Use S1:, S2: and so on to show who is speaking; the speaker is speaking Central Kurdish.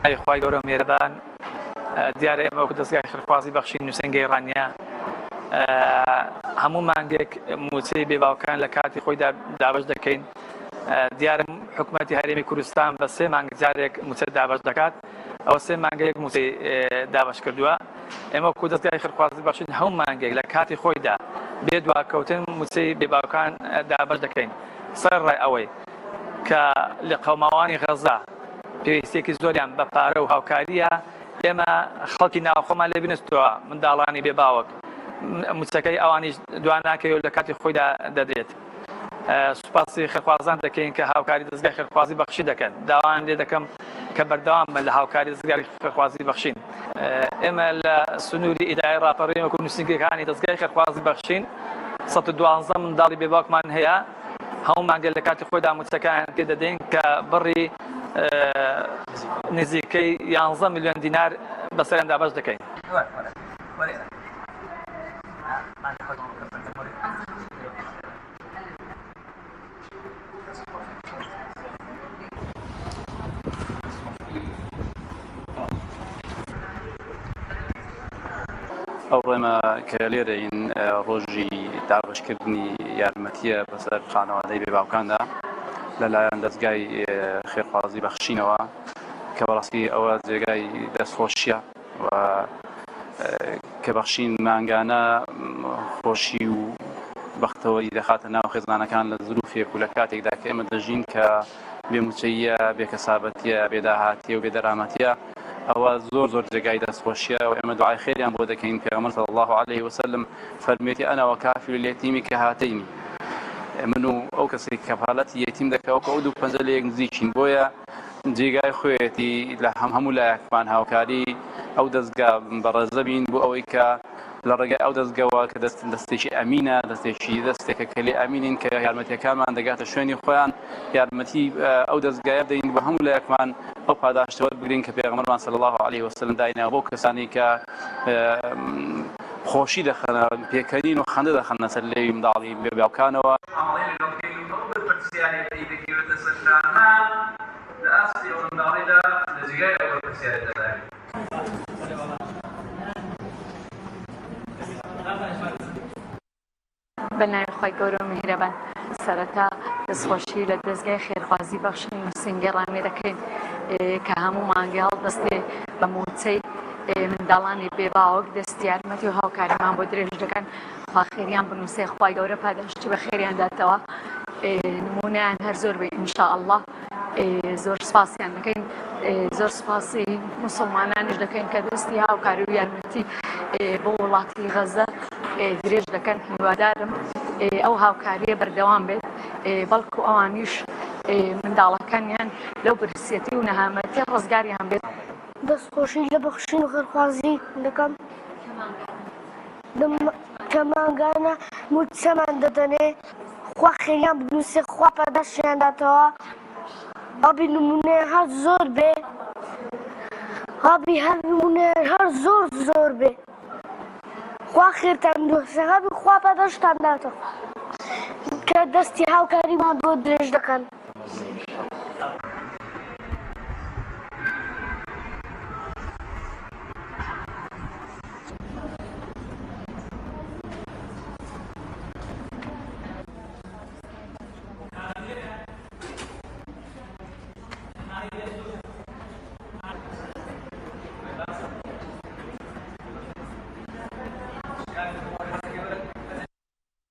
S1: خی گەورە مێرەبان دیارە ئێمە وەکو دەستگای خێرخوازی بەخشین نووسنگی ڕانیا هەموو مانگێک موچەی بێباوکان لە کاتی خۆیدا دابش دەکەین. دیارە حکوومەتی هەرێمی کوردستان بە 3 مانگ جارێک موچە دابش دەکات، ئەوە 3 مانگەیەک موچەی دابش کردووە. ئێمە وەکو دەستگای خێرخوازی بەخشین هەموو مانگێک لە کاتی خۆیدا بێ دواکەوتن موچەی بێباوکان دابش دەکەین. سەرڕای ئەوەی کە لە قەوماوانی غەزا پێویستێکی زۆریان بە پارە و هاوکاریە، ئێمە خەڵکی ناوخۆمان لێ بنستووە منداڵانی بێباوک موچەکەی ئەوانیش دواناکەوە لە کاتی خۆیدا دەدرێت. سوپاسی خێرخوازان دەکەین کە هاوکاری دەستگای خێرخوازی بەخشی دەکەن. داوان لێ دەکەم کە بەردەوام لە هاوکاری دەستگای خێرخوازی بەخشین. ئێمە لە سنووری ئیدارەی ڕاپەڕینی وەکو نووسینگەکانی دەستگای خێرخوازی بەخشین 112 منداڵی بێباوکمان هەیە. هەموو مانگە لە کاتی خۆیدا موچەکان پێ دەدەین کە بڕی نزیکەی 11 میلیۆن دینار بەسەریان دابش دەکەین.
S2: ئەو ڕێمە کە لێرەین ڕۆژی دابشکردنی یارمەتیە بەسەر خانەوادەی بێباوکاندا لەلایەن دەستگای خێرخوازی بەخشینەوە کە بەڕاستی ئەوە جێگای دەستخۆشیە و کە بەخشین مانگانە خۆشی و بەختەوەی دەخاتە ناو خێزانەکان لە زروفێک و لە کاتێکدا کە ئێمە دەژین کە بێموچەیە، بێکەسابەتیە، بێداهاتیە و بێدەرامەتیە. ئەوە زۆر جێگای دەستخۆشیە و ئێمە دوعای خێریان بۆ دەکەین. پێغەمبەر صلی الله عليه وسلم فەرمێتی ئەنا وەکافیل اليەتیمی کەهاتەینی، من و ئەو کەسێک کەفالەتی یەتیم دەکەوە کە ئەو دوو پەنجە لە یەک نزیکین. بۆیە جێگای خۆیەتی لە هەموو لایەکمان هاوکاری ئەو دەستگا بەڕێزە بین بۆ ئەوەی کە لە ڕێگای ئەو دەستگەوە کە دەستێکی ئەمینە، دەستێکە کە لێ ئەمینین کە یارمەتیەکانمان دەگاتە شوێنی خۆیان. یارمەتی ئەو دەستگایە بدەین بە هەموو لایەکمان ئەو پاداشتەوە بگرین کە پێغەمبەرمان صلی الله عليه وسلم دایناوە بۆ کەسانی کە خۆشی دەخەنە، پێکەنین و خەندە دەخەنە سەر لێوی منداڵی بێباوکانەوە.
S3: بەناوی خی گەورە و میهرەبان سەرەتا دەستخۆشی لە دەستگای خێرخوازی بەخشین نووسینگەی ڕامێ دەکەین کە هەموو مانگی هەڵدەستێ بە موچەی منداڵانی بێباوک دەستی یارمەتی و هاوکاریمان بۆ درێژ دەکەن. خوا خێریان بنووسێ، خوای گەورە پاداشتی بە خێریان داتەوە، نمونەیان هەر زۆر بێ ئینشاءالله. زۆر سپاسیان دەکەین، زۆر سپاسی موسڵمانانیش دەکەین کە دەستی هاوکاری و یارمەتی بۆ وڵاتی غەزە درێژ دەکەن. هیوادارم ئەو هاوکاریە بەردەوام بێت، بەڵکو ئەوانیش منداڵەکانیان لەو برسێتی و نەهامەتی ڕزگاریان بێت.
S4: دەستخۆشی لە بەخشین و خێرخوازی دەکەم کە مانگانە موچەمان دەدەنێ، خوا خێریان بنووسێ، خوا پاداشتیان داتەوە. ئابی نمونەیە هەر زۆر بێ، ئابی هەر نمونەیە هەر زۆر بێ. خوا خێرتان بدۆزێ، هەبی خوا پاداشتان داتەوە کە دەستی هاوکاریمان بۆ درێژ دەکەن.